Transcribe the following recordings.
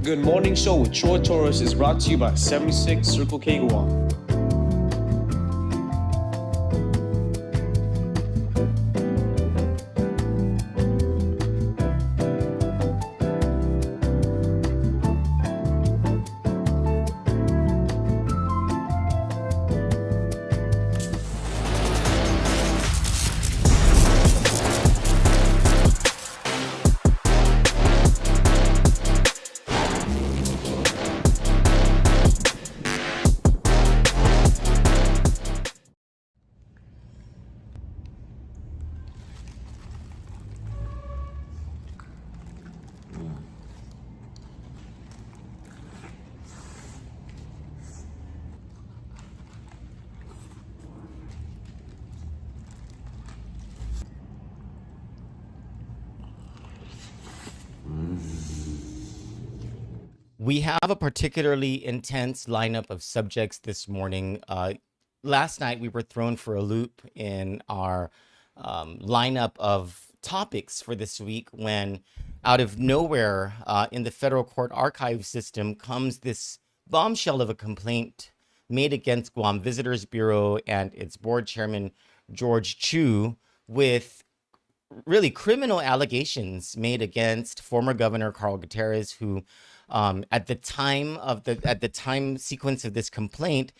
Good Morning Show with Troy Torres is brought to you by 76 Circle K Guam. We have a particularly intense lineup of subjects this morning. Last night, we were thrown for a loop in our lineup of topics for this week when, out of nowhere, in the federal court archive system comes this bombshell of a complaint made against Guam Visitors Bureau and its board chairman, George Chu, with really criminal allegations made against former Governor Carl Gutierrez, who at the time sequence of this complaint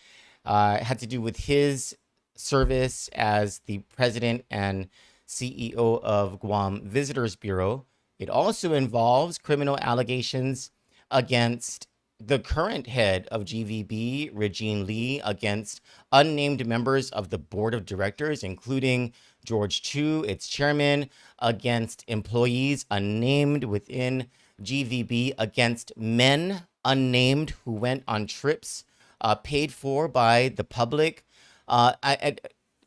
had to do with his service as the president and CEO of Guam Visitors Bureau. It also involves criminal allegations against the current head of GVB, Regine Lee, against unnamed members of the board of directors, including George Chu, its chairman, against employees unnamed within GVB, against men unnamed who went on trips paid for by the public.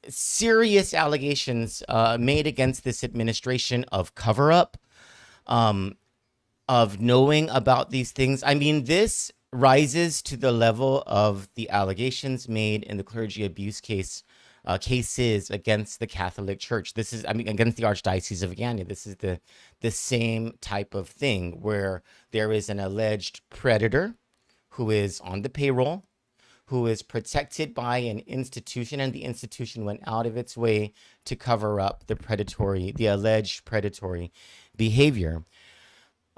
Serious allegations made against this administration of cover-up, of knowing about these things. I mean, this rises to the level of the allegations made in the clergy abuse cases against the Catholic Church. This is, against the Archdiocese of Agana. This is the same type of thing where there is an alleged predator who is on the payroll, who is protected by an institution, and the institution went out of its way to cover up the alleged predatory behavior.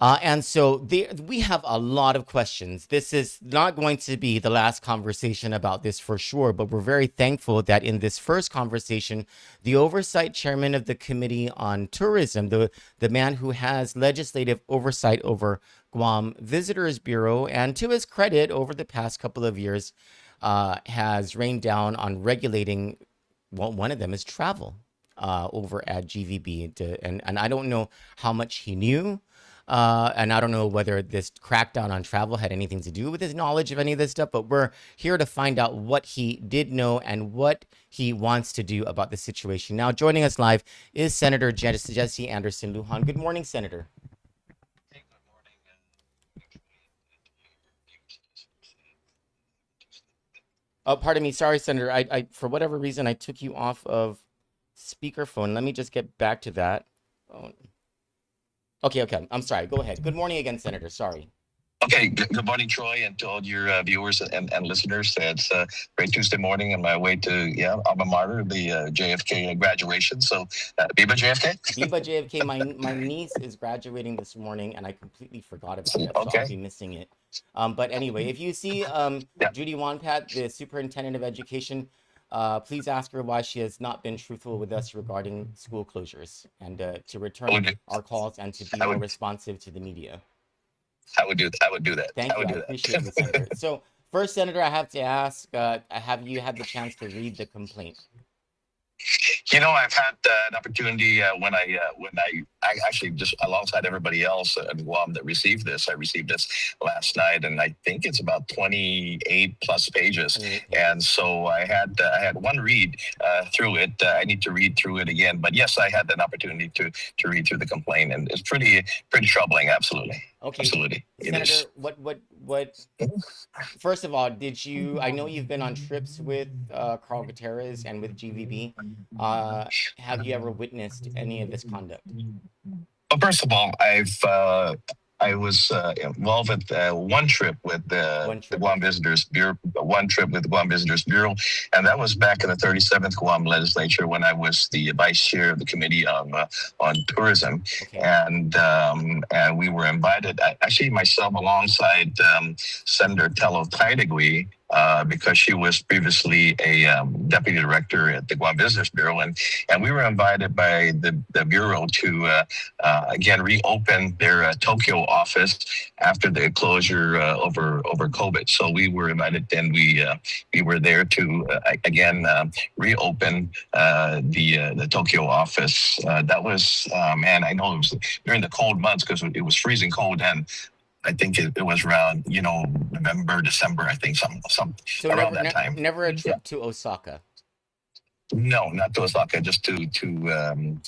And so we have a lot of questions. This is not going to be the last conversation about this for sure, but we're very thankful that in this first conversation, the oversight chairman of the Committee on Tourism, the man who has legislative oversight over Guam Visitors Bureau, and to his credit, over the past couple of years, has rained down on regulating, well, one of them is travel over at GVB. And I don't know how much he knew. And I don't know whether this crackdown on travel had anything to do with his knowledge of any of this stuff, but we're here to find out what he did know and what he wants to do about the situation. Now, joining us live is Senator Jesse Anderson Lujan. Good morning, Senator. Hey, good morning. Oh, pardon me. Sorry, Senator. I for whatever reason, I took you off of speakerphone. Let me just get back to that. Oh. Okay. I'm sorry. Go ahead. Good morning again, Senator. Sorry. Okay, good morning, Troy, and to all your viewers and listeners. It's a great Tuesday morning on my way to, alma mater, the JFK graduation. So, Viva JFK. Viva JFK. My niece is graduating this morning, and I completely forgot about it, so I'll be missing it. But anyway, if you see Judi Won Pat, the Superintendent of Education, please ask her why she has not been truthful with us regarding school closures, and to return our calls and to be more responsive to the media. I would do that. Thank you. I appreciate it, Senator. So first, Senator, I have to ask, have you had the chance to read the complaint? I've had an opportunity when I actually, just alongside everybody else in Guam that received this. I received this last night, and I think it's about 28 plus pages. And so I had one read through it. I need to read through it again, but yes, I had an opportunity to read through the complaint, and it's pretty troubling. Absolutely. Okay. Absolutely. Senator, what? First of all, I know you've been on trips with Carl Gutierrez and with GVB. Have you ever witnessed any of this conduct? Well, first of all, I was involved with one trip with the Guam Visitors Bureau, and that was back in the 37th Guam Legislature when I was the vice chair of the Committee on Tourism, and we were invited. Actually, myself alongside Senator Tello Taitigui, because she was previously a deputy director at the Guam Visitors Bureau, and we were invited by the bureau to again reopen their Tokyo office after the closure over COVID. So we were invited, and we were there to again reopen the Tokyo office. That was man, I know it was during the cold months because it was freezing cold then. I think it was around, November, December, I think, some so around that time. Never a trip to Osaka? No, not to Osaka, just to Tokyo.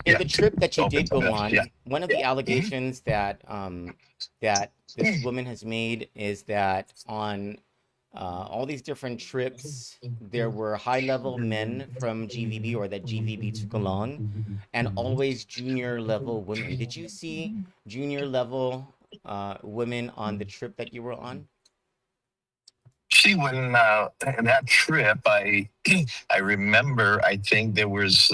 In the trip that you did go on, one of the allegations that that this woman has made is that on all these different trips, there were high-level men from GVB or that GVB took along, and always junior-level women. Did you see junior-level women on the trip that you were on? See, when in that trip, I remember, I think there was,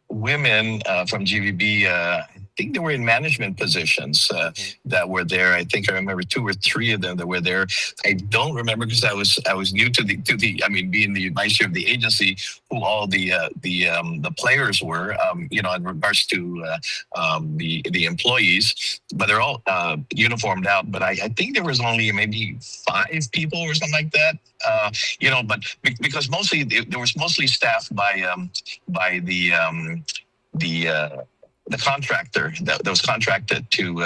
women from GVB. I think they were in management positions that were there. I think I remember 2 or 3 of them that were there. I don't remember because I was new to the. I mean, being the vice chair of the agency, who all the players were. In regards to the employees, but they're all uniformed out. But I think there was only maybe 5 people or something like that. But because mostly there was mostly staffed by the contractor that was contracted to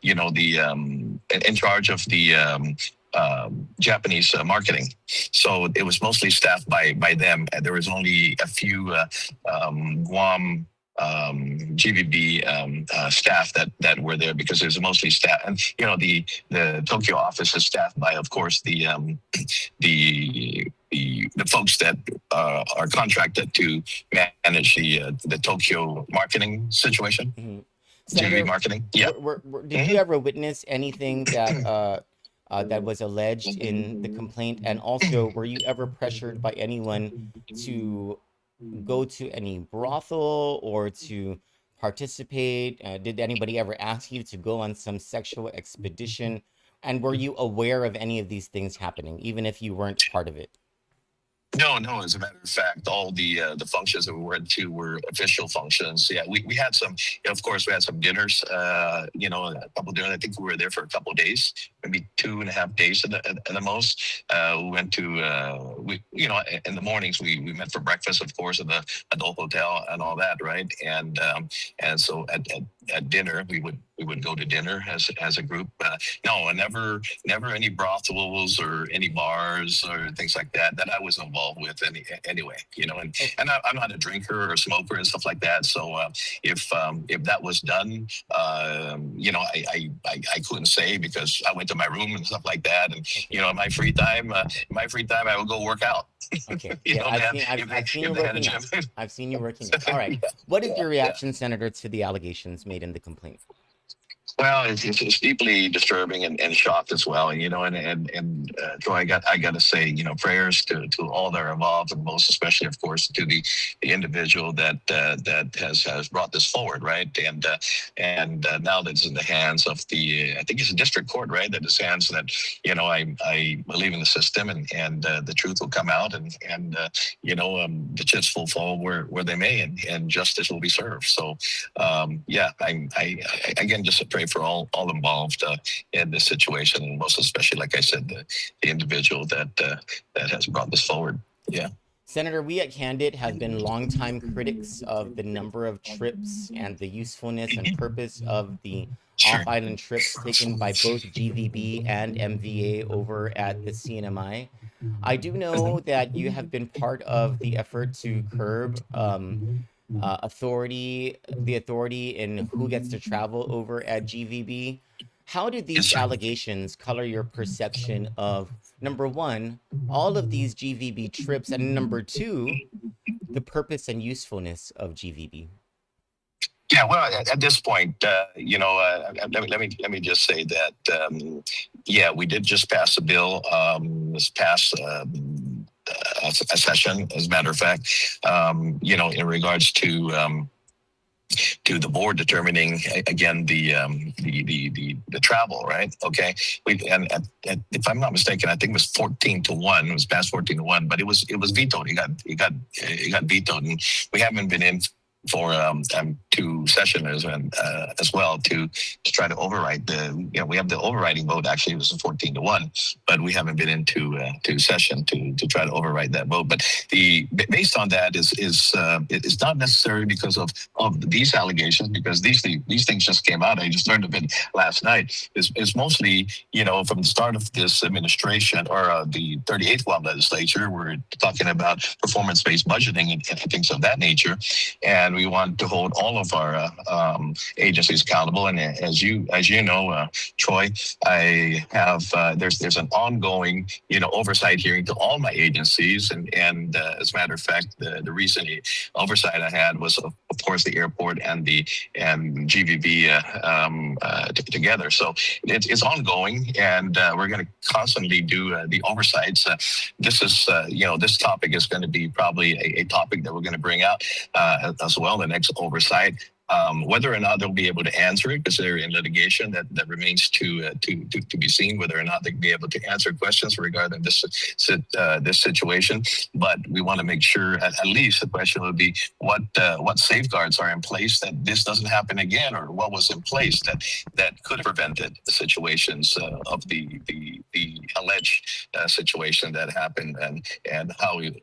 in charge of the Japanese marketing. So it was mostly staffed by them. And there was only a few Guam GVB staff that were there because it was mostly staff. And the Tokyo office is staffed by, of course, the folks that are contracted to manage the Tokyo marketing situation. Mm-hmm. Senator, GVB marketing. Yeah. Did you ever witness anything that that was alleged in the complaint? And also, were you ever pressured by anyone to go to any brothel or to participate? Did anybody ever ask you to go on some sexual expedition? And were you aware of any of these things happening, even if you weren't part of it? No. As a matter of fact, all the functions that we went to were official functions. Yeah, we had some. Of course, we had some dinners. A couple dinners. I think we were there for a couple of days, maybe 2.5 days at the most. We went to in the mornings we met for breakfast, of course, at the adult hotel and all that, right? And so at dinner we would go to dinner as a group. No, never any brothels or any bars or things like that I was involved with anyway. And I'm not a drinker or smoker and stuff like that. So if that was done, I couldn't say because I went to my room and stuff like that. And in my free time, I would go work out. Okay. I've seen you working out. I've seen you working out. All right. What is your reaction, Senator, to the allegations made in the complaint? Well, it's deeply disturbing and shocked as well. And Troy, I got to say, prayers to all that are involved, and most especially, of course, to the individual that has brought this forward, right? And now that it's in the hands of I think it's a district court, right? That is hands that I believe in the system, and the truth will come out, and the chips will fall where they may, and justice will be served. So, I again just pray for all involved in this situation, and most especially, like I said, the individual that has brought this forward. Yeah. Senator, we at Kandit have been longtime critics of the number of trips and the usefulness and purpose of the off-island trips taken by both GVB and MVA over at the CNMI. I do know that you have been part of the effort to curb the authority in who gets to travel over at GVB. How did these allegations color your perception of, number one, all of these GVB trips, and number two, the purpose and usefulness of GVB? Yeah, well, at this point, let me just say that, yeah, we did just pass a bill this past a session, as a matter of fact, in regards to the board determining again the travel, right? Okay, and if I'm not mistaken, I think it was 14-1. It was passed 14-1, but it was vetoed. It got vetoed, and we haven't been in for two sessioners and as well to try to override we have the overriding vote. Actually, it was a 14-1, but we haven't been into to session to try to override that vote. But based on that is not necessarily because of these allegations, because these things just came out. I just learned of it last night. It's mostly from the start of this administration, or the 38th Guam legislature. We're talking about performance-based budgeting and things of that nature, and we want to hold all of our agencies accountable. And as you know, Troy, I have there's an ongoing oversight hearing to all my agencies, and as a matter of fact, the recent oversight I had was of course the airport and GVB together. So it's ongoing, and we're going to constantly do the oversights. This is this topic is going to be probably a topic that we're going to bring out as well, the next oversight. Whether or not they'll be able to answer it, because they're in litigation, that remains to be seen, whether or not they'll be able to answer questions regarding this situation. But we want to make sure, at least the question would be, what safeguards are in place that this doesn't happen again, or what was in place that could have prevented situations of the alleged situation that happened, and how it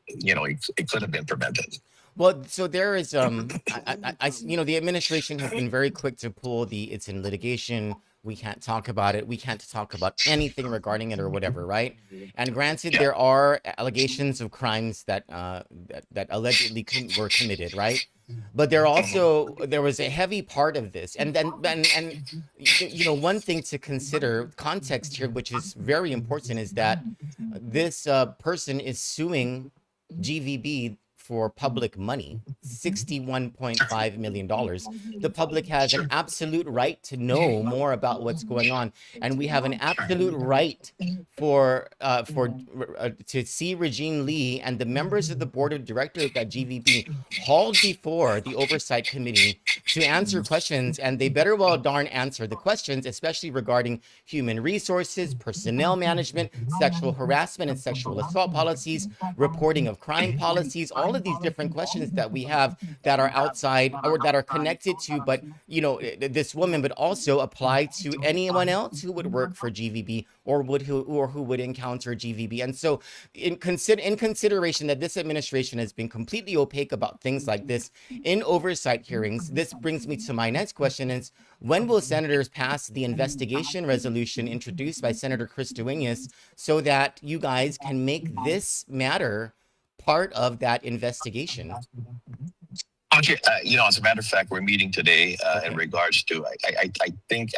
could have been prevented. Well, so there is, the administration has been very quick to pull it's in litigation. We can't talk about it. We can't talk about anything regarding it or whatever, right? And granted, there are allegations of crimes that allegedly were committed, right? But there was a heavy part of this, and one thing to consider, context here, which is very important, is that this person is suing GVB for public money, $61.5 million. The public has an absolute right to know more about what's going on, and we have an absolute right to see Regine Lee and the members of the board of directors at GVB hauled before the oversight committee to answer questions, and they better well darn answer the questions, especially regarding human resources, personnel management, sexual harassment and sexual assault policies, reporting of crime policies, all of these different questions that we have that are outside or that are connected to, but this woman, but also apply to anyone else who would work for GVB or who would encounter GVB. And so in consideration that this administration has been completely opaque about things like this in oversight hearings, this brings me to my next question: is when will senators pass the investigation resolution introduced by Senator Chris Duenas so that you guys can make this matter part of that investigation? Okay, as a matter of fact, we're meeting today in regards to. I think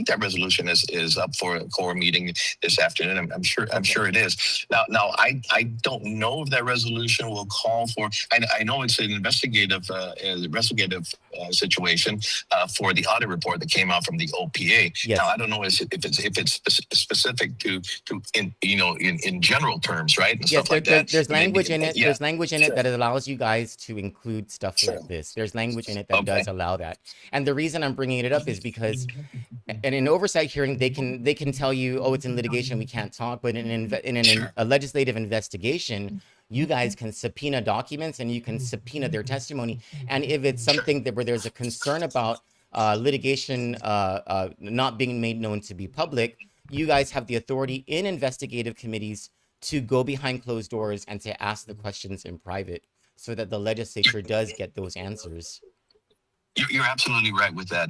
that resolution is up for a core meeting this afternoon. I'm sure it is. Now, I don't know if that resolution will call for. I know it's an investigative situation for the audit report that came out from the OPA. Yes. Now, I don't know if it's specific to in general terms, right? And yes, stuff like that. There's language in it. Yeah. There's language in it that allows you guys to include stuff like this. There's language in it that does allow that. And the reason I'm bringing it up is because in an oversight hearing, they can tell you, oh, it's in litigation, we can't talk. But in a legislative investigation, you guys can subpoena documents and you can subpoena their testimony. And if it's something where there's a concern about litigation not being made known to be public, you guys have the authority in investigative committees to go behind closed doors and to ask the questions in private, so that the legislature does get those answers. You're absolutely right with that,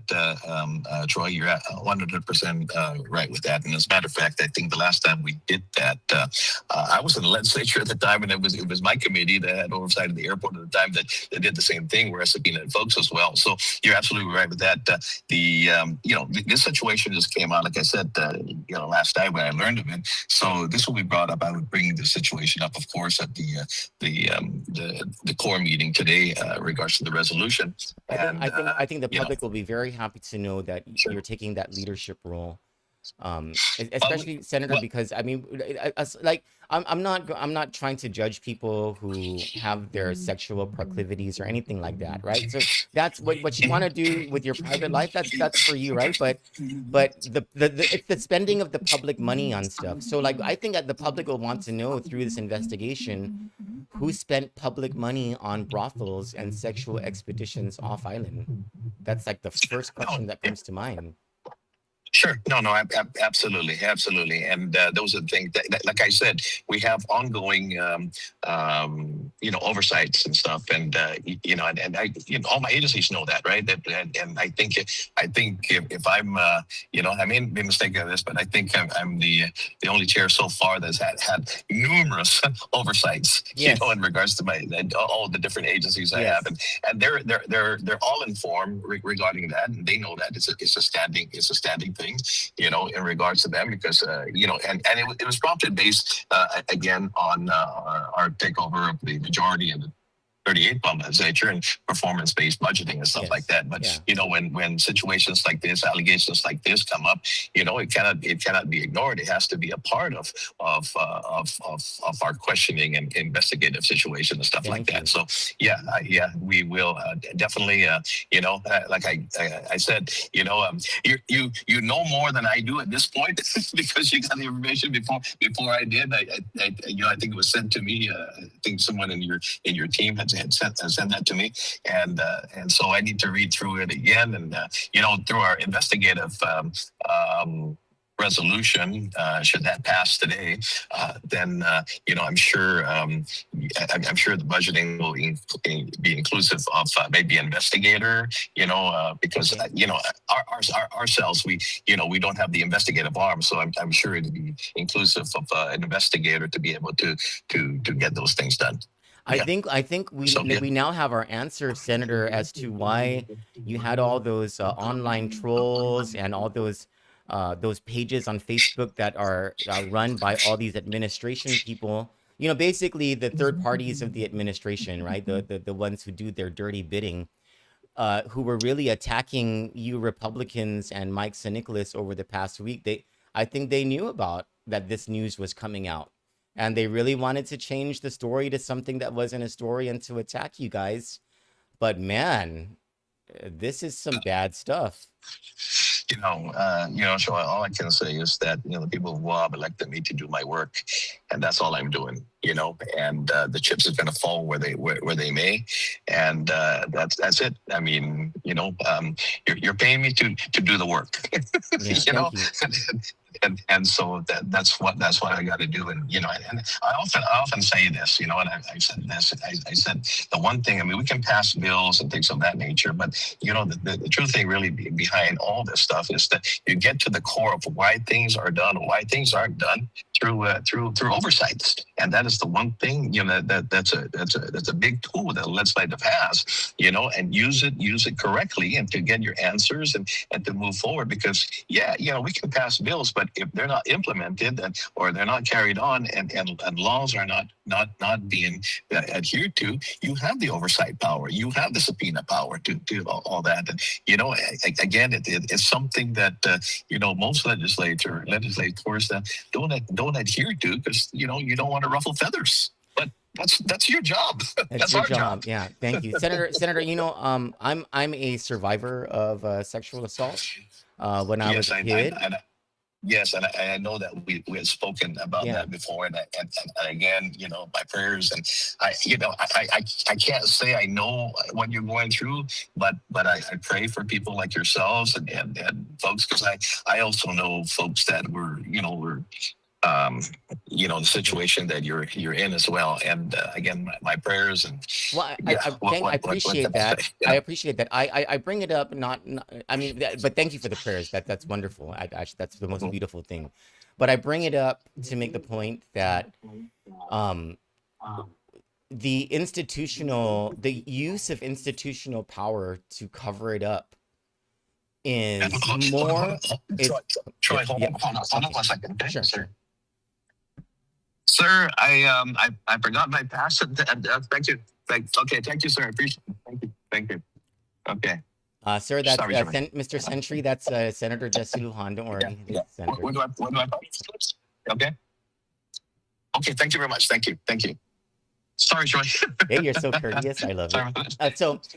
Troy. You're 100% right with that. And as a matter of fact, I think the last time we did that, I was in the legislature at the time, and it was my committee that had oversight of the airport at the time that did the same thing, where I subpoenaed folks as well. So you're absolutely right with that. This situation just came out, like I said, last night when I learned of it. So this will be brought up. I would bring the situation up, of course, at the core meeting today, regards to the resolution. And I think the you know, public will be very happy to know that sure. you're taking that leadership role, Well, especially Senator, well, because I mean, like I'm not trying to judge people who have their sexual proclivities or anything like that, right? So that's what you want to do with your private life. That's for you, right? But it's the spending of the public money on stuff. So like I think that the public will want to know through this investigation who spent public money on brothels and sexual expeditions off island. That's like the first no, question that comes to mind. sure. No, no, absolutely, absolutely. And those are the things that, like I said, we have ongoing, oversights and stuff. And and I, all my agencies know that, right? And I think if I'm, I may be mistaken of this, but I think I'm the only chair so far that's had numerous oversights, Yes. in regards to all the different agencies I have, and they're all informed regarding that, and they know that it's a standing thing, in regards to them, because and it was prompted based again on our takeover of the majority of the 38 bump legislature and performance-based budgeting and stuff like that. But when situations like this, allegations like this come up, it cannot be ignored. It has to be a part of our questioning and investigative situation and stuff like that. So we will definitely like I said, you know more than I do at this point because you got the information before I did. I think it was sent to me. I think someone in your team had sent that to me, and so I need to read through it again, and through our investigative resolution, should that pass today, then I'm sure I'm sure the budgeting will be inclusive of maybe investigator, because ourselves we don't have the investigative arm, so I'm sure it'll be inclusive of an investigator to be able to get those things done. I think we now have our answer, Senator, as to why you had all those online trolls and all those pages on Facebook that are run by all these administration people. Basically the third parties of the administration, right? The ones who do their dirty bidding, who were really attacking you Republicans and Mike St. Nicholas over the past week. I think they knew about that this news was coming out. And they really wanted to change the story to something that wasn't a story and to attack you guys. But man, this is some bad stuff. So all I can say is that, the people of WAB elected me to do my work, and that's all I'm doing, and the chips are going to fall where they may. And that's it. I mean, you're paying me to do the work, Yeah, and so that's what I got to do. And and I often say this, and I said this. I said the one thing. I mean, we can pass bills and things of that nature, but the true thing really behind all this stuff is that you get to the core of why things are done, why things aren't done through oversights, and that is the one thing that's a big tool that the legislative has, and use it correctly and to get your answers and to move forward. Because we can pass bills, but if they're not implemented or they're not carried on and laws are not being adhered to, you have the oversight power, you have the subpoena power to do all that. And again, it's something that most legislators don't adhere to, because you don't want to ruffle feathers. But that's your job. That's your our job. Yeah, thank you, Senator. I'm a survivor of sexual assault when I was a kid. Yes, and I know that we had spoken about that before, and again, my prayers, and I can't say I know what you're going through, but I pray for people like yourselves and folks, because I also know folks that were the situation that you're in as well. And again, my prayers. And I appreciate that. I appreciate that. I bring it up, but thank you for the prayers. That's wonderful. That's the most beautiful thing. But I bring it up to make the point that the use of institutional power to cover it up is more. Troy, hold on 1 second. Okay? Sure. Sir, I forgot my password. Thank you. Thank you, sir. I appreciate it. Thank you. Okay. Sir, that's Sorry, Jermaine. Mr. Sentry. That's Senator Jesse Lujan. Don't worry, Yeah. Senator. What do I? Okay. Okay. Thank you very much. Thank you. Sorry, Troy. Hey, you're so courteous. I love Sorry it. about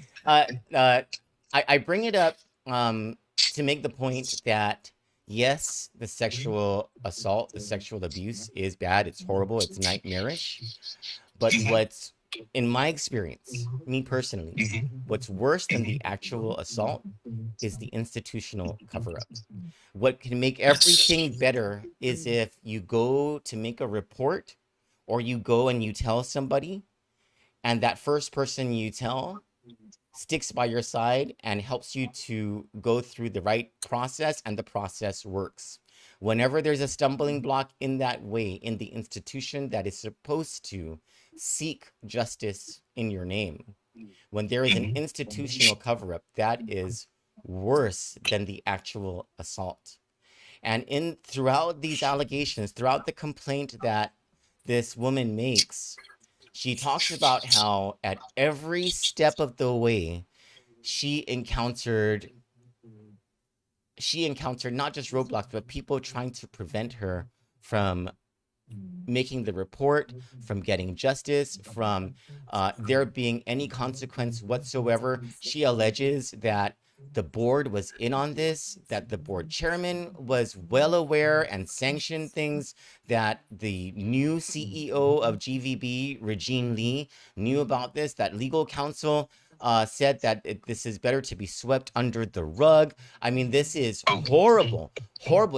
that. I bring it up to make the point that yes, the sexual assault, the sexual abuse is bad. It's horrible. It's nightmarish. But what's, in my experience, me personally, what's worse than the actual assault is the institutional cover-up. What can make everything better is if you go to make a report or you go and you tell somebody, and that first person you tell sticks by your side and helps you to go through the right process, and the process works. Whenever there's a stumbling block in that way, in the institution that is supposed to seek justice in your name, when there is an institutional cover-up, that is worse than the actual assault. And throughout these allegations, throughout the complaint that this woman makes, she talks about how at every step of the way, she encountered not just roadblocks, but people trying to prevent her from making the report, from getting justice, from there being any consequence whatsoever. She alleges that the board was in on this, that the board chairman was well aware and sanctioned things, that the new CEO of GVB, Regine Lee, knew about this, that legal counsel said that this is better to be swept under the rug. I mean, this is horrible,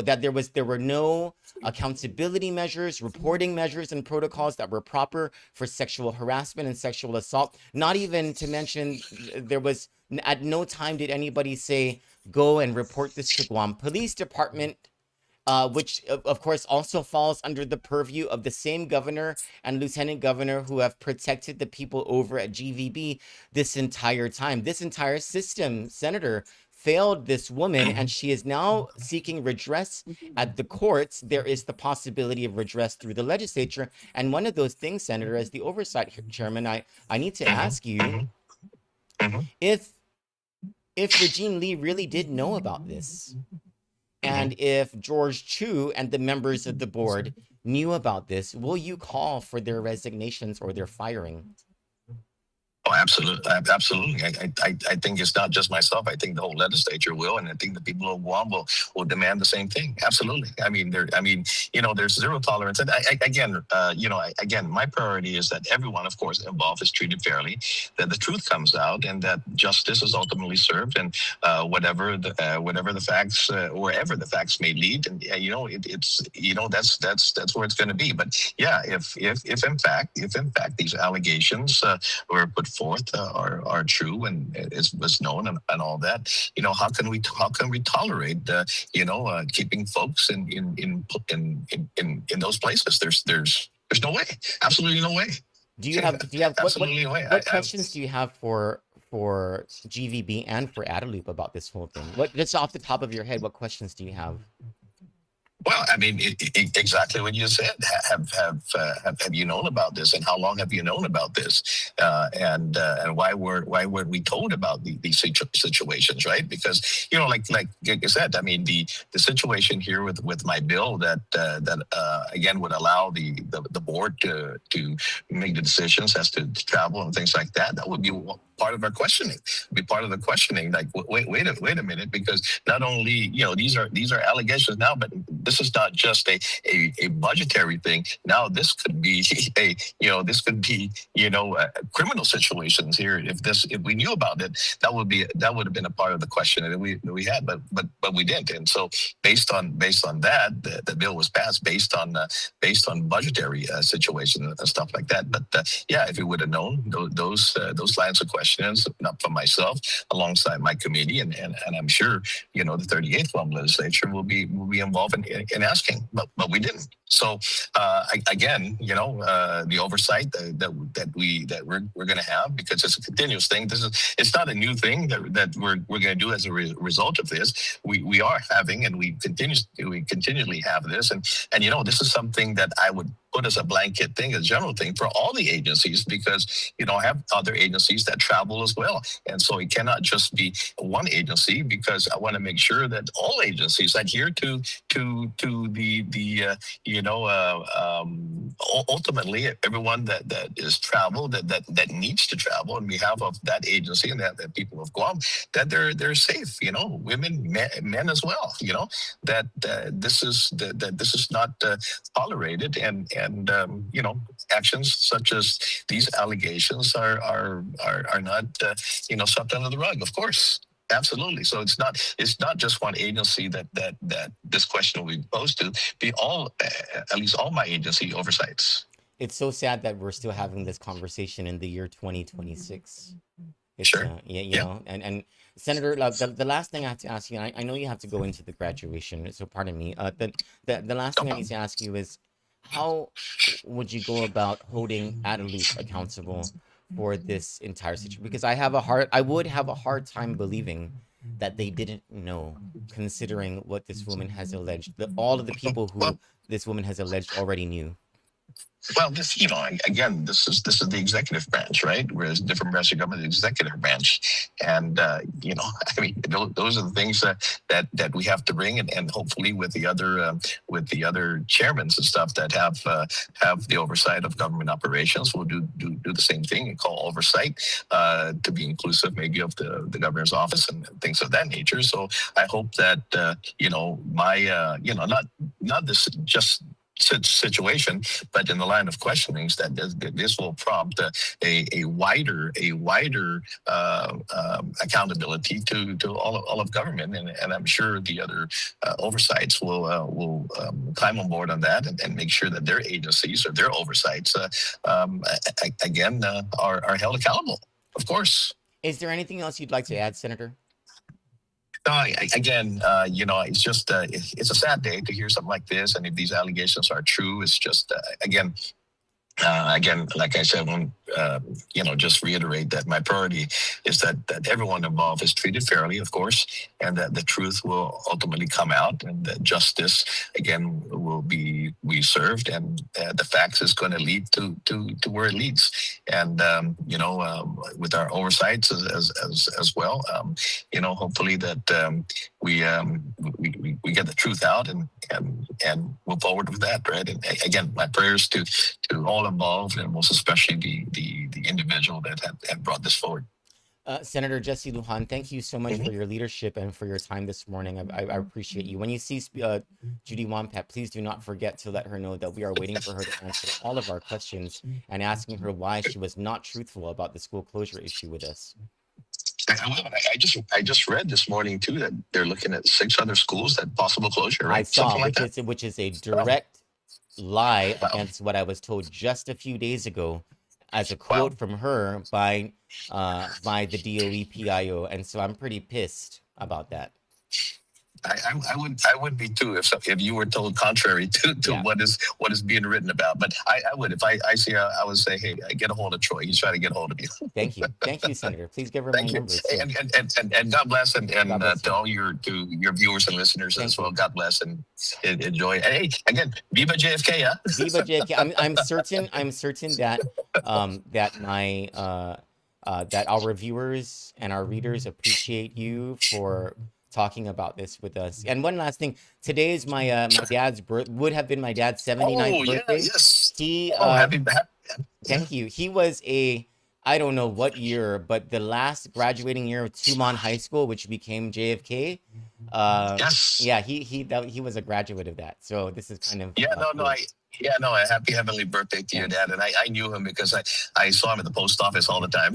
that there were no accountability measures, reporting measures, and protocols that were proper for sexual harassment and sexual assault. Not even to mention, there was, at no time did anybody say, go and report this to Guam Police Department, which of course also falls under the purview of the same governor and lieutenant governor who have protected the people over at GVB this entire time. This entire system, Senator, failed this woman, and she is now seeking redress at the courts. There is the possibility of redress through the legislature. And one of those things, Senator, as the oversight chairman, I need to ask you if Regine Lee really did know about this, and if George Chu and the members of the board knew about this, will you call for their resignations or their firing? Oh, absolutely. I think it's not just myself. I think the whole legislature will, and I think the people of Guam will demand the same thing. Absolutely. I mean, there's zero tolerance. And again, my priority is that everyone, of course, involved is treated fairly, that the truth comes out, and that justice is ultimately served, and whatever the facts, wherever the facts may lead, and that's where it's going to be. But yeah, if in fact these allegations were put forth are true, and it was known, and all that, how can we tolerate keeping folks in those places? There's no way, absolutely no way. Do you have what questions do you have for GVB and for Adaloop about this whole thing? What, just off the top of your head, what questions do you have? Well, I mean, exactly what you said. Have you known about this, and how long have you known about this? And why weren't we told about these situations, right? Because like I said, I mean, the situation here with my bill that again would allow the board to make the decisions as to travel and things like that. That would be part of our questioning. Be part of the questioning. Like, wait a minute, because not only these are allegations now, but this is not just a budgetary thing. Now this could be criminal situations here. If we knew about it, that would have been a part of the question that we had, but we didn't. And so based on that, the bill was passed based on budgetary situations and stuff like that. But yeah, if we would have known those lines of questions, not for myself, alongside my committee, and I'm sure the 38th Guam legislature will be involved in asking, but we didn't. So again, the oversight that we're going to have, because it's a continuous thing. It's not a new thing that we're going to do as a result of this. We are having, and we continually have this, and this is something that I would put as a blanket thing, a general thing for all the agencies, because I have other agencies that travel as well, and so it cannot just be one agency, because I want to make sure that all agencies adhere to the ultimately everyone that is travel that needs to travel on behalf of that agency, and that people of Guam, that they're safe. Women, men as well. That this is not tolerated, and actions such as these allegations are not swept under the rug. Of course. Absolutely. So it's not just one agency that this question will be posed to. Be all at least all my agency oversights. It's so sad that we're still having this conversation in the year 2026. It's, Sure. you know, and Senator, the last thing I have to ask you, I know you have to go into the graduation, so pardon me. The last thing I need to ask you is, how would you go about holding Adelup accountable for this entire situation? Because I would have a hard time believing that they didn't know, considering what this woman has alleged, that all of the people who this woman has alleged already knew. Well, again, this is the executive branch, right? Whereas different branches of government, the executive branch, and those are the things that we have to bring, and hopefully with the other chairmen and stuff that have the oversight of government operations, we'll do the same thing and call oversight to be inclusive, maybe of the governor's office and things of that nature. So I hope that not this just situation, but in the line of questionings, that this will prompt a wider accountability to all of government, and I'm sure the other oversights will climb on board on that and make sure that their agencies or their oversights again are held accountable. Of course. Is there anything else you'd like to add, Senator? It's just it's a sad day to hear something like this, and if these allegations are true, it's just again, like I said, just reiterate that my priority is that everyone involved is treated fairly, of course, and that the truth will ultimately come out, and that justice again will be served, and the facts is going to lead to where it leads, and with our oversights as well, hopefully that we get the truth out and move forward with that, right? And again, my prayers to all involved, and most especially the individual that had brought this forward. Senator Jesse Lujan, thank you so much for your leadership and for your time this morning. I appreciate you. When you see Judi Won Pat, please do not forget to let her know that we are waiting for her to answer all of our questions and asking her why she was not truthful about the school closure issue with us. I just read this morning too that they're looking at 6 other schools that possible closure, right? I saw, which is a direct lie against what I was told just a few days ago, as a quote from her by the DOE PIO, and so I'm pretty pissed about that. I would be too if you were told contrary to what is being written about. But I would, if I see her, I would say, hey, get a hold of Troy. He's trying to get a hold of you. Thank you, Senator. Please give her my number. And God bless, and God bless to all your viewers and listeners as well. God bless and enjoy. And hey, again, Viva JFK, huh? Viva JFK. I'm certain that that our viewers and our readers appreciate you for talking about this with us. And one last thing, today is my dad's would have been my dad's 79th birthday. Yes. Happy thank you. He was I don't know what year, but the last graduating year of Tumon High School, which became JFK. Yes. Yeah, he was a graduate of that. So this is kind of cool. A happy heavenly birthday to your dad. And I knew him because I saw him at the post office all the time.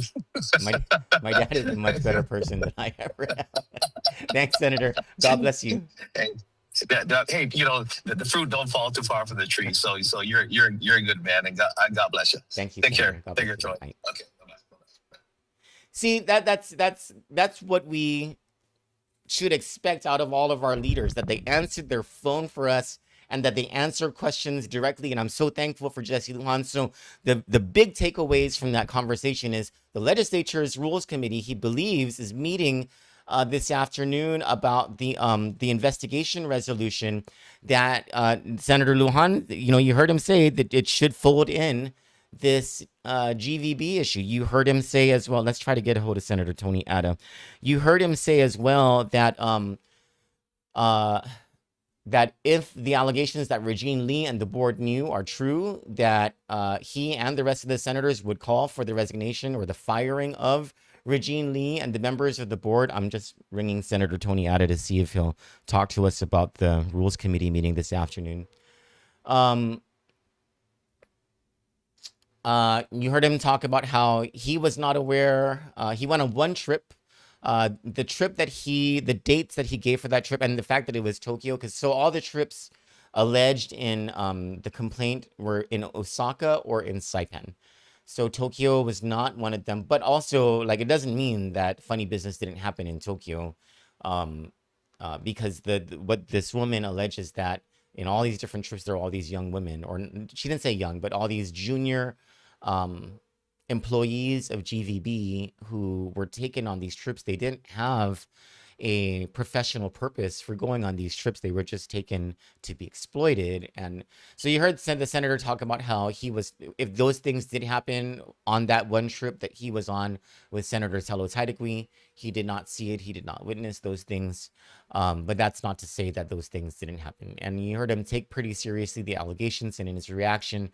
my dad is a much better person than I ever have. Thanks, Senator. God bless you. Hey, the fruit don't fall too far from the tree. So you're a good man, and God bless you. Thank you. Take care. Take care, Troy. Bye. Okay. Bye-bye. See, that's what we should expect out of all of our leaders, that they answered their phone for us and that they answer questions directly. And I'm so thankful for Jesse Lujan. So the big takeaways from that conversation is the legislature's Rules Committee, he believes, is meeting this afternoon about the investigation resolution that Senator Lujan, you heard him say that it should fold in this GVB issue. You heard him say as well. Let's try to get a hold of Senator Tony Atta. You heard him say as well that that if the allegations that Regine Lee and the board knew are true, that he and the rest of the senators would call for the resignation or the firing of Regine Lee and the members of the board. I'm just ringing Senator Tony Atta to see if he'll talk to us about the Rules Committee meeting this afternoon. You heard him talk about how he was not aware. He went on one trip. The dates that he gave for that trip, and the fact that it was Tokyo, because so all the trips alleged in the complaint were in Osaka or in Saipan. So Tokyo was not one of them, but also like it doesn't mean that funny business didn't happen in Tokyo, because what this woman alleges that in all these different trips there are all these young women, or she didn't say young, but all these junior employees of GVB who were taken on these trips. They didn't have a professional purpose for going on these trips. They were just taken to be exploited. And so you heard the senator talk about how if those things did happen on that one trip that he was on with Senator Telo Taidekwi, he did not see it. He did not witness those things. But that's not to say that those things didn't happen. And you heard him take pretty seriously the allegations, and in his reaction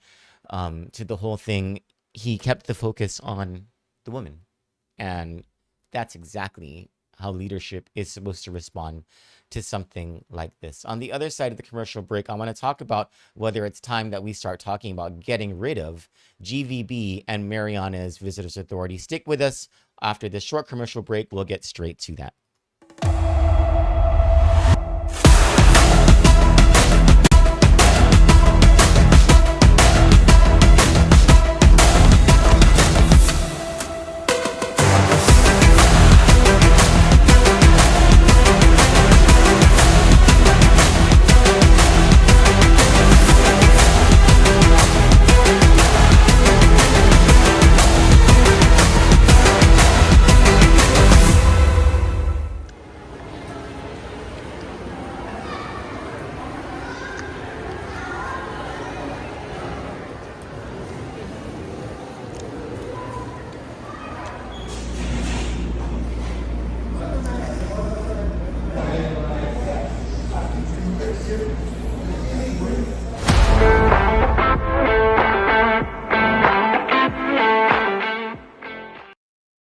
to the whole thing, he kept the focus on the woman. And that's exactly how leadership is supposed to respond to something like this. On the other side of the commercial break, I want to talk about whether it's time that we start talking about getting rid of GVB and Mariana's Visitors Authority. Stick with us. After this short commercial break, we'll get straight to that.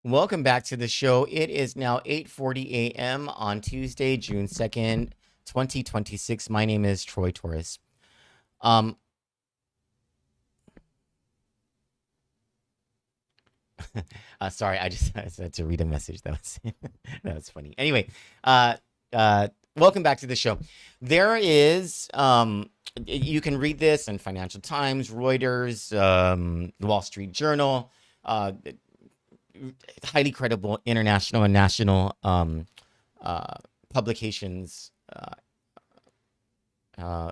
Welcome back to the show. It is now 8:40 a.m. on Tuesday, June 2nd, 2026. My name is Troy Torres. Sorry, I had to read a message. That was funny. Anyway, welcome back to the show. There is you can read this in Financial Times, Reuters, the Wall Street Journal, highly credible international and national publications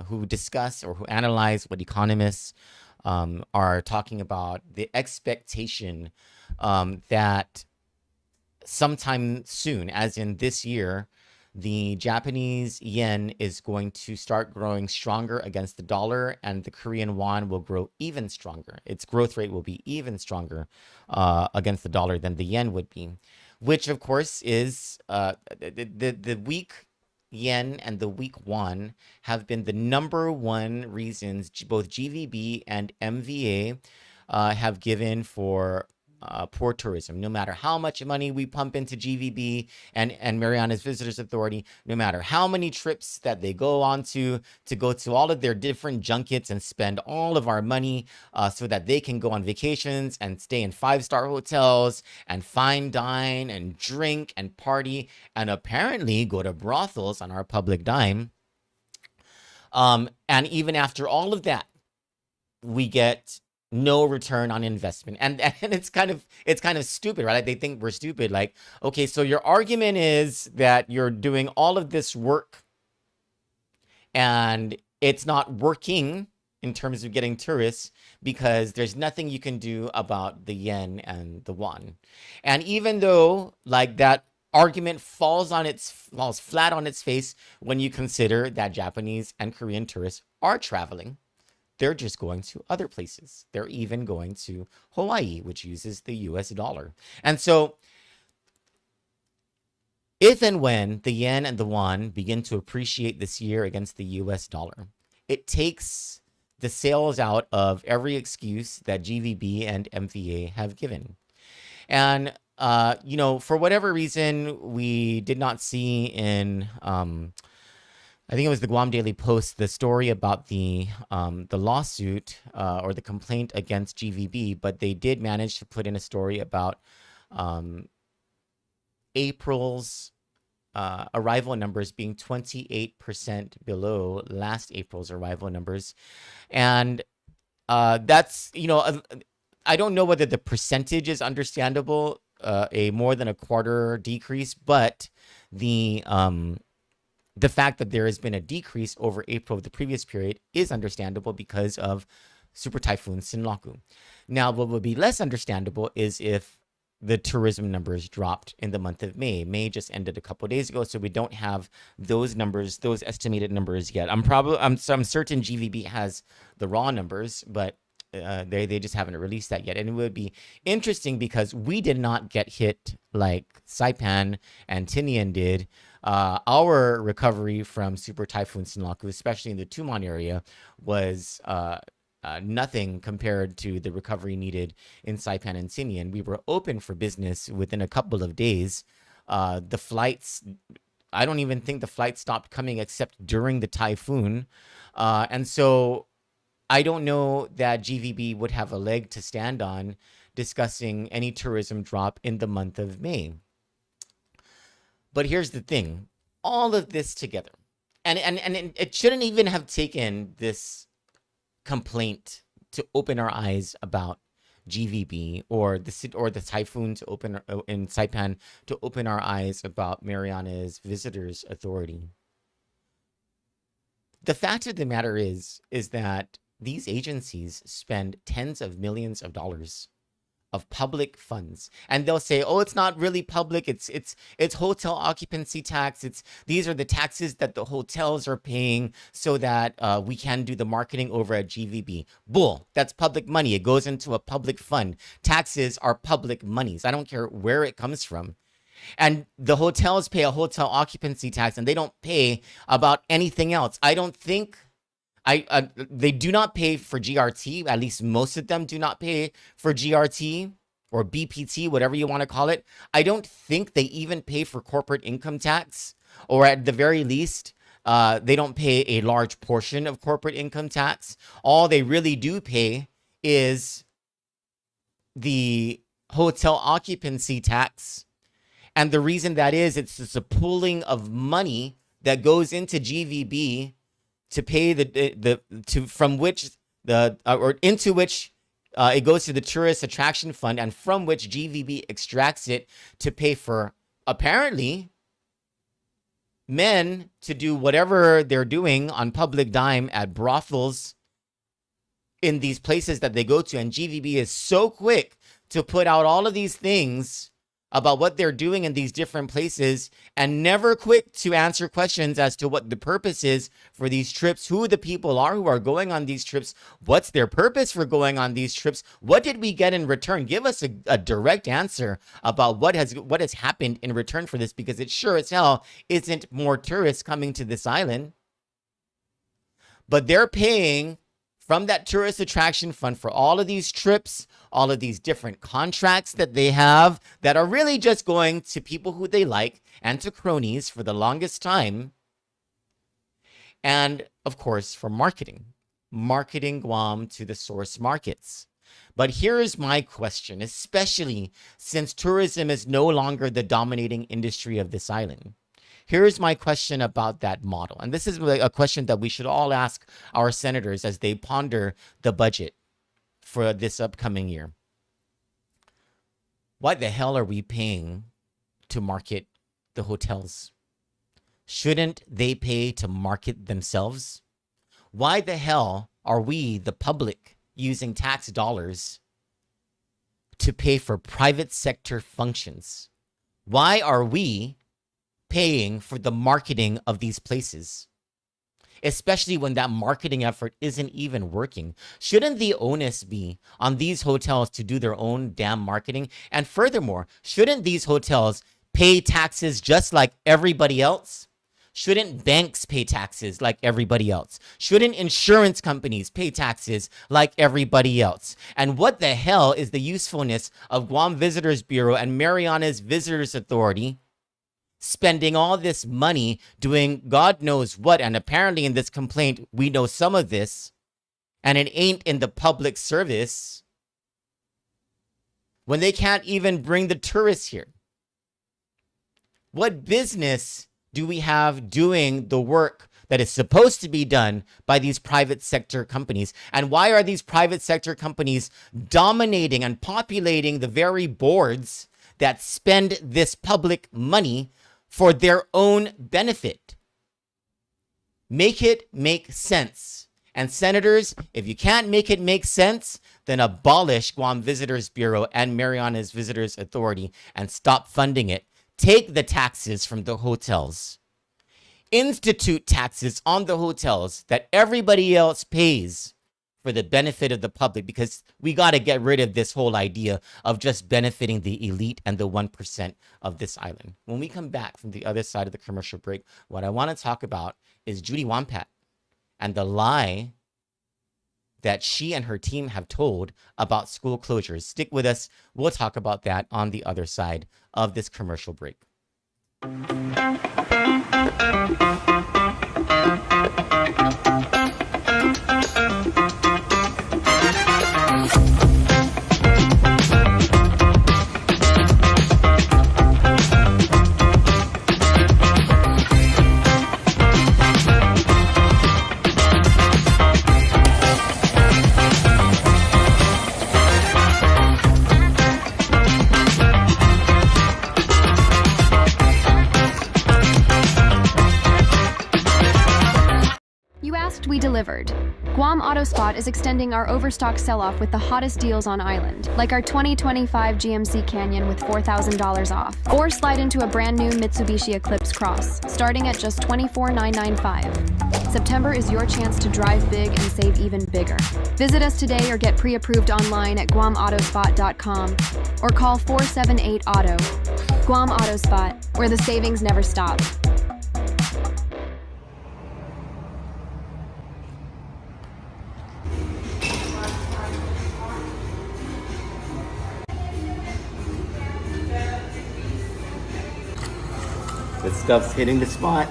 who discuss or who analyze what economists are talking about, the expectation that sometime soon, as in this year, the Japanese yen is going to start growing stronger against the dollar, and the Korean won will grow even stronger. Its growth rate will be even stronger against the dollar than the yen would be, which of course is the weak yen and the weak won have been the number one reasons both GVB and MVA have given for poor tourism. No matter how much money we pump into GVB and Mariana's Visitors Authority, no matter how many trips that they go on to go to all of their different junkets and spend all of our money so that they can go on vacations and stay in 5-star hotels and fine dine and drink and party and apparently go to brothels on our public dime. And even after all of that, we get no return on investment. And it's kind of stupid, right? Like, they think we're stupid. Like, okay, so your argument is that you're doing all of this work and it's not working in terms of getting tourists because there's nothing you can do about the yen and the won. And even though like that argument falls flat on its face when you consider that Japanese and Korean tourists are traveling. They're just going to other places. They're even going to Hawaii, which uses the US dollar. And so if and when the yen and the won begin to appreciate this year against the US dollar, it takes the sails out of every excuse that GVB and MVA have given. And, for whatever reason, we did not see in, I think it was the Guam Daily Post, the story about the lawsuit or the complaint against GVB, but they did manage to put in a story about April's arrival numbers being 28% below last April's arrival numbers. And that's, I don't know whether the percentage is understandable, a more than a quarter decrease, but the fact that there has been a decrease over April of the previous period is understandable because of Super Typhoon Sinlaku. Now, what would be less understandable is if the tourism numbers dropped in the month of May. May just ended a couple of days ago, so we don't have those numbers, those estimated numbers yet. I'm certain GVB has the raw numbers, but they just haven't released that yet. And it would be interesting because we did not get hit like Saipan and Tinian did. Our recovery from Super Typhoon Sinlaku, especially in the Tumon area, was nothing compared to the recovery needed in Saipan and Tinian. We were open for business within a couple of days. The flights, I don't even think the flights stopped coming except during the typhoon. And so I don't know that GVB would have a leg to stand on discussing any tourism drop in the month of May. But here's the thing, all of this together, and it shouldn't even have taken this complaint to open our eyes about GVB or the typhoon to open in Saipan to open our eyes about Mariana's Visitors Authority. The fact of the matter is that these agencies spend tens of millions of dollars of public funds, and they'll say, "Oh, it's not really public. It's hotel occupancy tax. These are the taxes that the hotels are paying so that we can do the marketing over at GVB." Bull. That's public money. It goes into a public fund. Taxes are public monies. I don't care where it comes from. And the hotels pay a hotel occupancy tax, and they don't pay about anything else. I don't think. They do not pay for GRT. At least most of them do not pay for GRT or BPT, whatever you want to call it. I don't think they even pay for corporate income tax, or at the very least, they don't pay a large portion of corporate income tax. All they really do pay is the hotel occupancy tax. And the reason that is, it's just a pooling of money that goes into GVB to pay into which it goes to the tourist attraction fund, and from which GVB extracts it to pay for, apparently, men to do whatever they're doing on public dime at brothels in these places that they go to. And GVB is so quick to put out all of these things about what they're doing in these different places, and never quick to answer questions as to what the purpose is for these trips, who the people are who are going on these trips, what's their purpose for going on these trips, what did we get in return? Give us a direct answer about what has happened in return for this, because it sure as hell isn't more tourists coming to this island. But they're paying from that tourist attraction fund for all of these trips, all of these different contracts that they have that are really just going to people who they like and to cronies for the longest time. And of course, for marketing Guam to the source markets. But here is my question, especially since tourism is no longer the dominating industry of this island. Here's my question about that model. And this is a question that we should all ask our senators as they ponder the budget for this upcoming year. Why the hell are we paying to market the hotels? Shouldn't they pay to market themselves? Why the hell are we, the public, using tax dollars to pay for private sector functions? Why are we paying for the marketing of these places? Especially when that marketing effort isn't even working. Shouldn't the onus be on these hotels to do their own damn marketing? And furthermore, shouldn't these hotels pay taxes just like everybody else? Shouldn't banks pay taxes like everybody else? Shouldn't insurance companies pay taxes like everybody else? And what the hell is the usefulness of Guam Visitors Bureau and Mariana's Visitors Authority spending all this money doing God knows what? And apparently in this complaint, we know some of this, and it ain't in the public service, when they can't even bring the tourists here. What business do we have doing the work that is supposed to be done by these private sector companies? And why are these private sector companies dominating and populating the very boards that spend this public money for their own benefit? Make it make sense. And senators, if you can't make it make sense, then abolish Guam Visitors Bureau and Mariana's Visitors Authority and stop funding it. Take the taxes from the hotels. Institute taxes on the hotels that everybody else pays for the benefit of the public, because we got to get rid of this whole idea of just benefiting the elite and the 1% of this island. When we come back from the other side of the commercial break, what I want to talk about is Judi Won Pat and the lie that she and her team have told about school closures. Stick with us. We'll talk about that on the other side of this commercial break. We delivered. Guam AutoSpot is extending our overstock sell-off with the hottest deals on island, like our 2025 GMC Canyon with $4,000 off, or slide into a brand new Mitsubishi Eclipse Cross, starting at just $24,995. September is your chance to drive big and save even bigger. Visit us today or get pre-approved online at guamautospot.com or call 478-AUTO. Guam AutoSpot, where the savings never stop. This stuff's hitting the spot.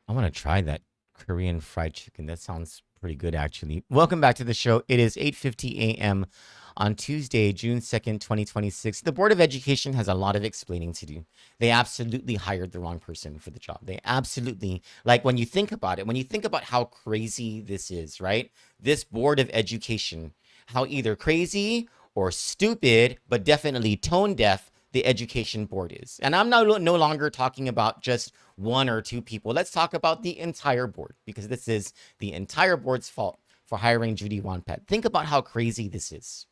I want to try that Korean fried chicken. That sounds pretty good, actually. Welcome back to the show. It is 8:50 a.m. on Tuesday, June 2nd, 2026. The Board of Education has a lot of explaining to do. They absolutely hired the wrong person for the job. They absolutely, like, when you think about it, when you think about how crazy this is, right? This Board of Education, how either crazy or stupid, but definitely tone deaf the education board is. And I'm no longer talking about just one or two people. Let's talk about the entire board, because this is the entire board's fault for hiring Judi Won Pat. Think about how crazy this is.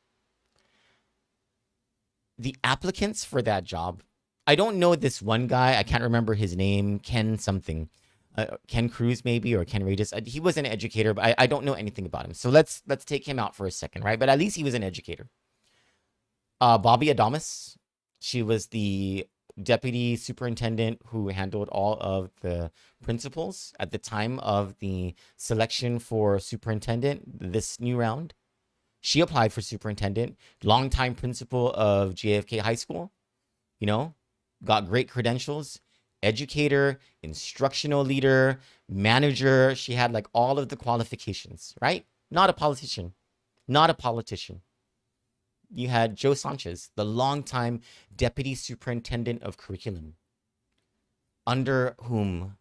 The applicants for that job, I don't know this one guy. I can't remember his name, Ken something. Ken Cruz maybe, or Ken Regis. He was an educator, but I don't know anything about him. So let's take him out for a second, right? But at least he was an educator. Bobby Adamas. She was the deputy superintendent who handled all of the principals at the time of the selection for superintendent this new round. She applied for superintendent, longtime principal of JFK High School, got great credentials, educator, instructional leader, manager. She had like all of the qualifications, right? Not a politician. You had Joe Sanchez, the longtime deputy superintendent of curriculum, under whom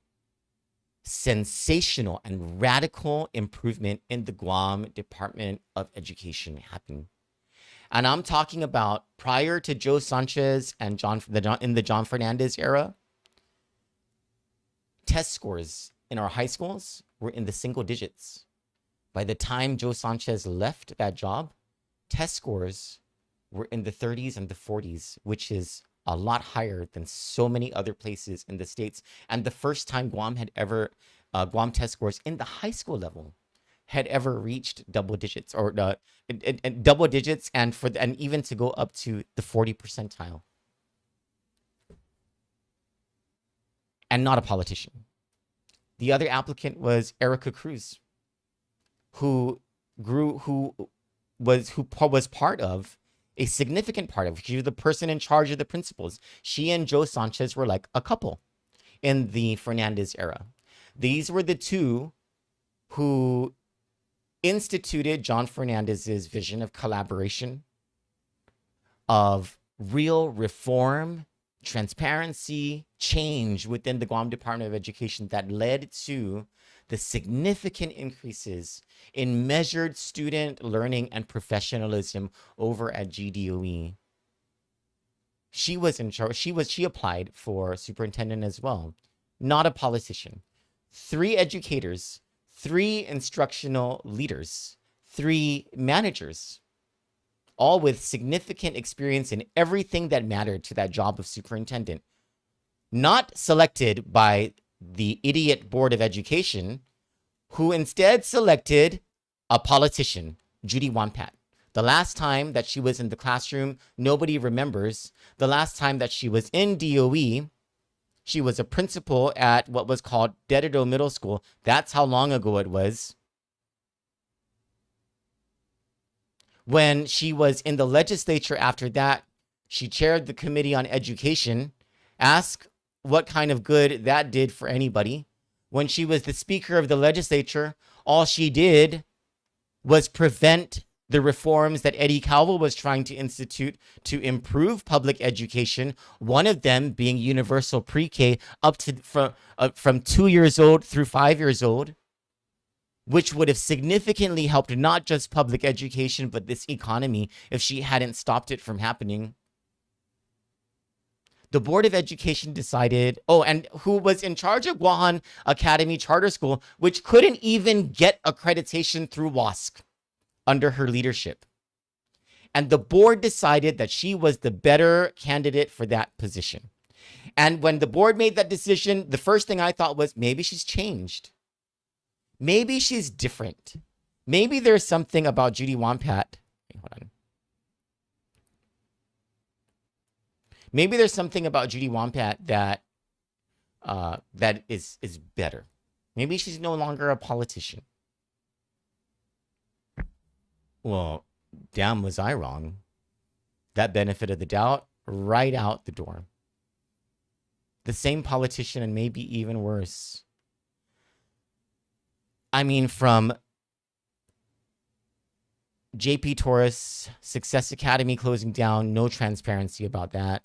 sensational and radical improvement in the Guam Department of Education happened. And I'm talking about prior to Joe Sanchez and in the John Fernandez era, test scores in our high schools were in the single digits. By the time Joe Sanchez left that job, test scores were in the 30s and the 40s, which is a lot higher than so many other places in the States. And the first time Guam test scores in the high school level had ever reached double digits, or double digits, and even to go up to the 40 percentile. And not a politician. The other applicant was Erica Cruz, who was part of a significant part of. She was the person in charge of the principals. She and Joe Sanchez were like a couple in the Fernandez era. These were the two who instituted John Fernandez's vision of collaboration, of real reform, transparency, change within the Guam Department of Education that led to the significant increases in measured student learning and professionalism over at GDOE. She was in charge. She applied for superintendent as well. Not a politician. 3 educators, 3 instructional leaders, 3 managers, all with significant experience in everything that mattered to that job of superintendent. Not selected by the idiot Board of Education, who instead selected a politician, Judi Won Pat. The last time that she was in the classroom, nobody remembers. The last time that she was in DOE, she was a principal at what was called Dedado Middle School. That's how long ago it was. When she was in the legislature after that, she chaired the Committee on Education. Ask what kind of good that did for anybody. When she was the Speaker of the legislature, all she did was prevent the reforms that Eddie Calvo was trying to institute to improve public education, one of them being universal pre-K up to from 2 years old through 5 years old, which would have significantly helped not just public education, but this economy if she hadn't stopped it from happening. The Board of Education decided, and who was in charge of Guahan Academy Charter School, which couldn't even get accreditation through WASC under her leadership. And the board decided that she was the better candidate for that position. And when the board made that decision, the first thing I thought was, maybe she's changed. Maybe she's different. Maybe there's something about Judi Won Pat. Hold on. Maybe there's something about Judi Won Pat that is better. Maybe she's no longer a politician. Well, damn, was I wrong. That benefit of the doubt, right out the door. The same politician, and maybe even worse. I mean, from JP Torres, Success Academy closing down, no transparency about that.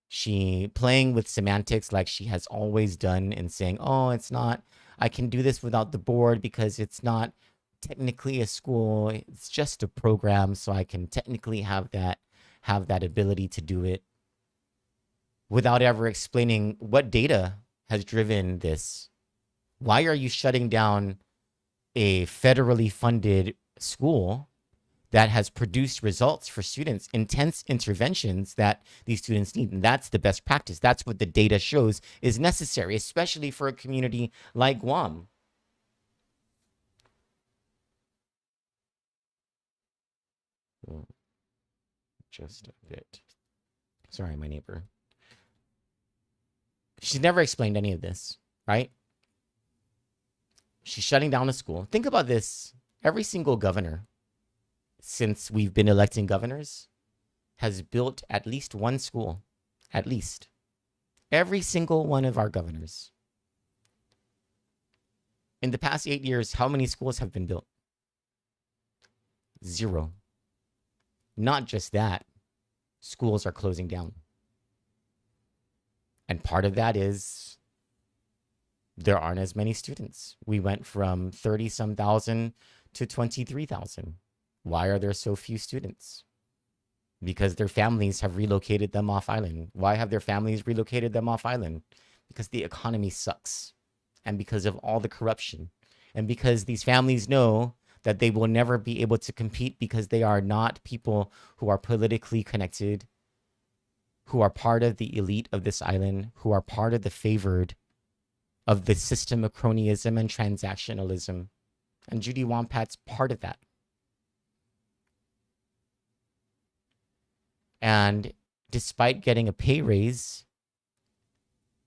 She playing with semantics like she has always done and saying, it's not, I can do this without the board because it's not technically a school, it's just a program, so I can technically have that ability to do it, without ever explaining what data has driven this. Why are you shutting down a federally funded school that has produced results for students, intense interventions that these students need? And that's the best practice. That's what the data shows is necessary, especially for a community like Guam. Just a bit. Sorry, my neighbor. She's never explained any of this, right? She's shutting down a school. Think about this. Every single governor, since we've been electing governors, has built at least one school. At least. Every single one of our governors. In the past 8 years, how many schools have been built? 0. Not just that, schools are closing down. And part of that is there aren't as many students. We went from 30 some thousand to 23,000. Why are there so few students? Because their families have relocated them off island. Why have their families relocated them off island? Because the economy sucks, and because of all the corruption, and because these families know that they will never be able to compete because they are not people who are politically connected, who are part of the elite of this island, who are part of the favored of the system of cronyism and transactionalism. And Judi Won Pat's part of that. And despite getting a pay raise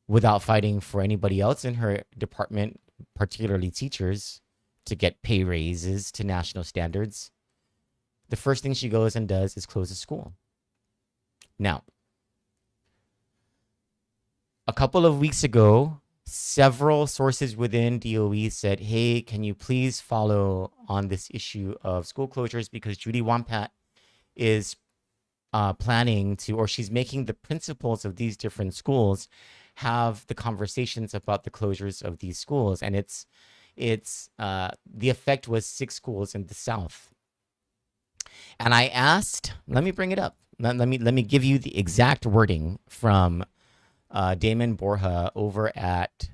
without fighting for anybody else in her department, particularly teachers, to get pay raises to national standards, the first thing she goes and does is close a school. Now, a couple of weeks ago, several sources within DOE said, hey, can you please follow on this issue of school closures, because Judi Won Pat is planning to, or she's making the principals of these different schools have the conversations about the closures of these schools. And the effect was 6 schools in the South. And I asked, let me bring it up. Let me give you the exact wording from Damon Borja over at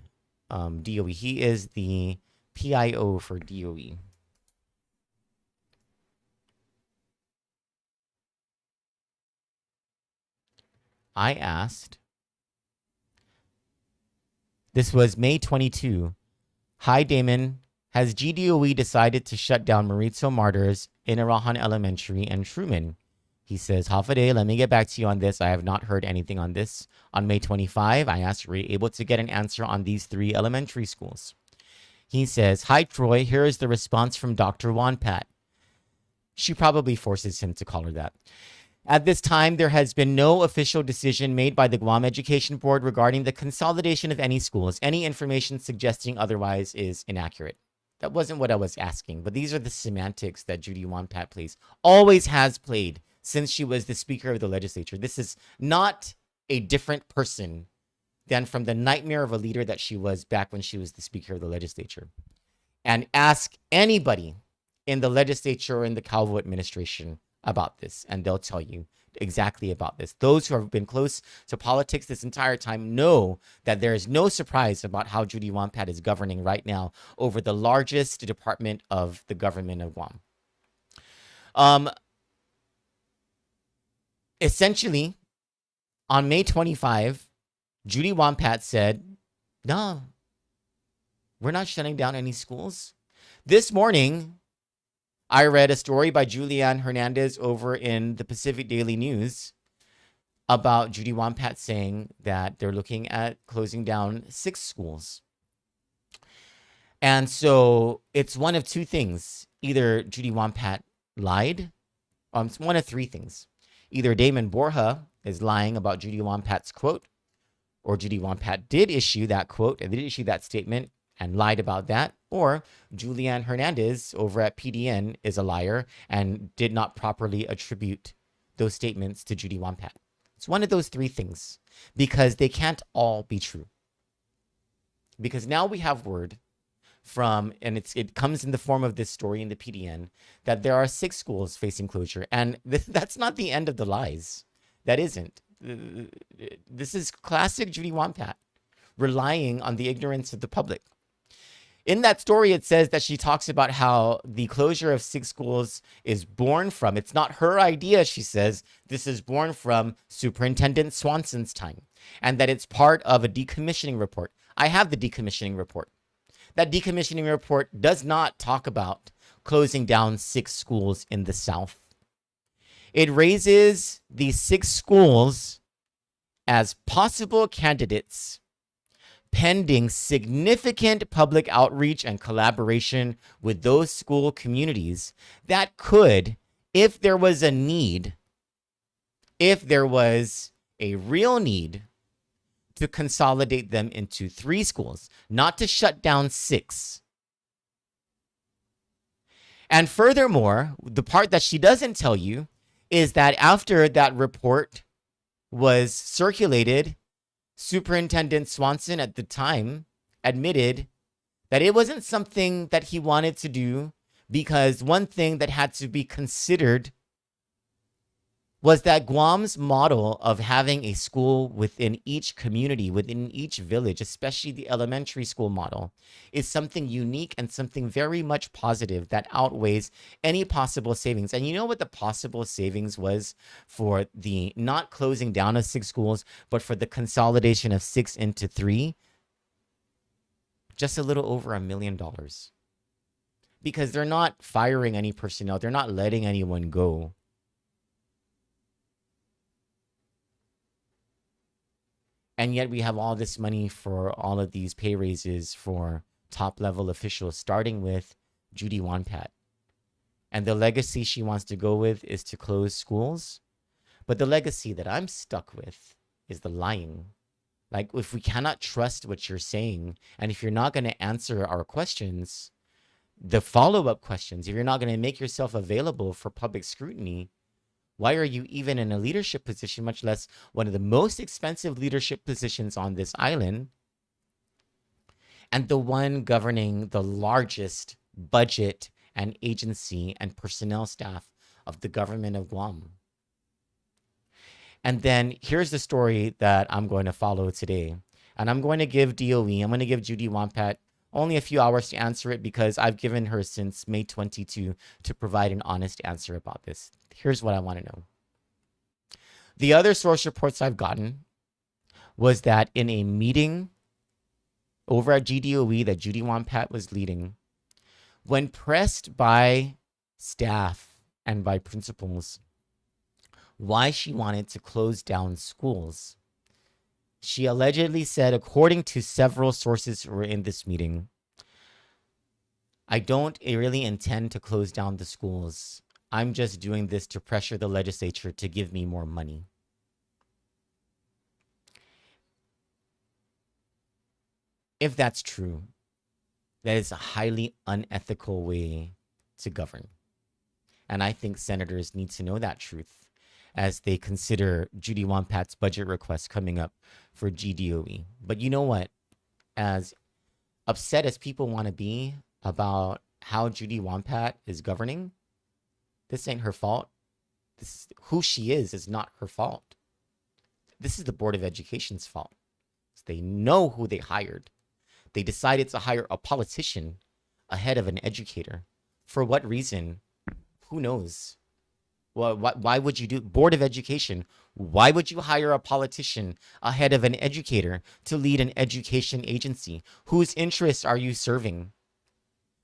DOE. He is the PIO for DOE. I asked, this was May 22. Hi, Damon. Has GDOE decided to shut down Mauricio Martyrs, Inarahan Elementary, and Truman? He says, half a day, let me get back to you on this. I have not heard anything on this. On May 25, I asked, were you able to get an answer on these 3 elementary schools? He says, hi, Troy. Here is the response from Dr. Won Pat. She probably forces him to call her that. At this time, there has been no official decision made by the Guam Education Board regarding the consolidation of any schools. Any information suggesting otherwise is inaccurate. That wasn't what I was asking, but these are the semantics that Judi Won Pat plays. Always has played since she was the Speaker of the Legislature. This is not a different person than from the nightmare of a leader that she was back when she was the Speaker of the Legislature. And ask anybody in the legislature or in the Calvo administration about this, and they'll tell you exactly about this. Those who have been close to politics this entire time know that there is no surprise about how Judi Won Pat is governing right now over the largest department of the government of Guam. Essentially, on May 25, Judi Won Pat said, no, we're not shutting down any schools. This morning, I read a story by Julian Hernandez over in the Pacific Daily News about Judi Won Pat saying that they're looking at closing down 6 schools. And so it's one of 2 things. Either Judi Won Pat lied, it's one of 3 things. Either Damon Borja is lying about Judi Won Pat's quote, or Judi Won Pat did issue that quote and did issue that statement and lied about that, or Julian Hernandez over at PDN is a liar and did not properly attribute those statements to Judi Won Pat. It's one of those 3 things, because they can't all be true. Because now we have word from, and it comes in the form of this story in the PDN, that there are 6 schools facing closure, and that's not the end of the lies. That isn't. This is classic Judi Won Pat, relying on the ignorance of the public. In that story, it says that she talks about how the closure of 6 schools is born from, it's not her idea, she says, this is born from Superintendent Swanson's time, and that it's part of a decommissioning report. I have the decommissioning report. That decommissioning report does not talk about closing down 6 schools in the South. It raises these 6 schools as possible candidates pending significant public outreach and collaboration with those school communities that could, if there was a need, if there was a real need, to consolidate them into 3 schools, not to shut down 6. And furthermore, the part that she doesn't tell you is that after that report was circulated, Superintendent Swanson at the time, admitted that it wasn't something that he wanted to do, because one thing that had to be considered was that Guam's model of having a school within each community, within each village, especially the elementary school model, is something unique and something very much positive that outweighs any possible savings. And you know what the possible savings was for the not closing down of 6 schools, but for the consolidation of 6 into 3? Just a little over $1 million. Because they're not firing any personnel. They're not letting anyone go. And yet we have all this money for all of these pay raises for top level officials, starting with Judi Won Pat. And the legacy she wants to go with is to close schools. But the legacy that I'm stuck with is the lying. Like, if we cannot trust what you're saying, and if you're not going to answer our questions, the follow-up questions, if you're not going to make yourself available for public scrutiny, why are you even in a leadership position, much less one of the most expensive leadership positions on this island, and the one governing the largest budget and agency and personnel staff of the government of Guam? And then here's the story that I'm going to follow today. And I'm going to give DOE, I'm going to give Judi Won Pat only a few hours to answer it, because I've given her since May 22 to provide an honest answer about this. Here's what I want to know. The other source reports I've gotten was that in a meeting over at GDOE that Judi Won Pat was leading, when pressed by staff and by principals why she wanted to close down schools, she allegedly said, according to several sources who were in this meeting, I don't really intend to close down the schools. I'm just doing this to pressure the legislature to give me more money. If that's true, that is a highly unethical way to govern. And I think senators need to know that truth as they consider Judi Won Pat's budget request coming up for GDOE. But you know what? As upset as people want to be about how Judi Won Pat is governing, this ain't her fault. This, who she is not her fault. This is the Board of Education's fault. They know who they hired. They decided to hire a politician ahead of an educator. For what reason? Who knows? Well, why would you do Board of Education? Why would you hire a politician ahead of an educator to lead an education agency? Whose interests are you serving?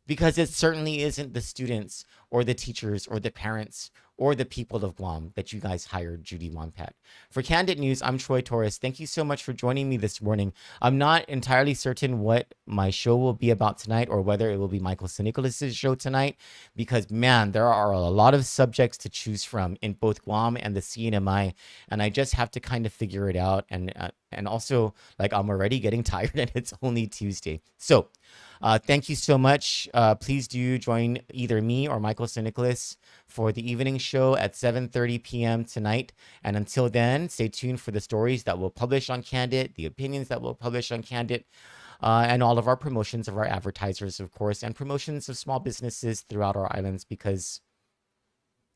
Because it certainly isn't the students or the teachers or the parents or the people of Guam that you guys hired Judi Won Pat. For Kandit News, I'm Troy Torres. Thank you so much for joining me this morning. I'm not entirely certain what my show will be about tonight, or whether it will be Michael Nicholas's show tonight, because man, there are a lot of subjects to choose from in both Guam and the CNMI, and I just have to kind of figure it out. And also, like, I'm already getting tired and it's only Tuesday. So thank you so much. Please do join either me or Michael Nicholas for the evening show at 7:30 p.m. tonight. And until then, stay tuned for the stories that we'll publish on Kandit, the opinions that we'll publish on Kandit, and all of our promotions of our advertisers, of course, and promotions of small businesses throughout our islands, because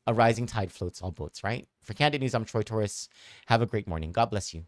a rising tide floats all boats, right? For Kandit News, I'm Troy Torres. Have a great morning. God bless you.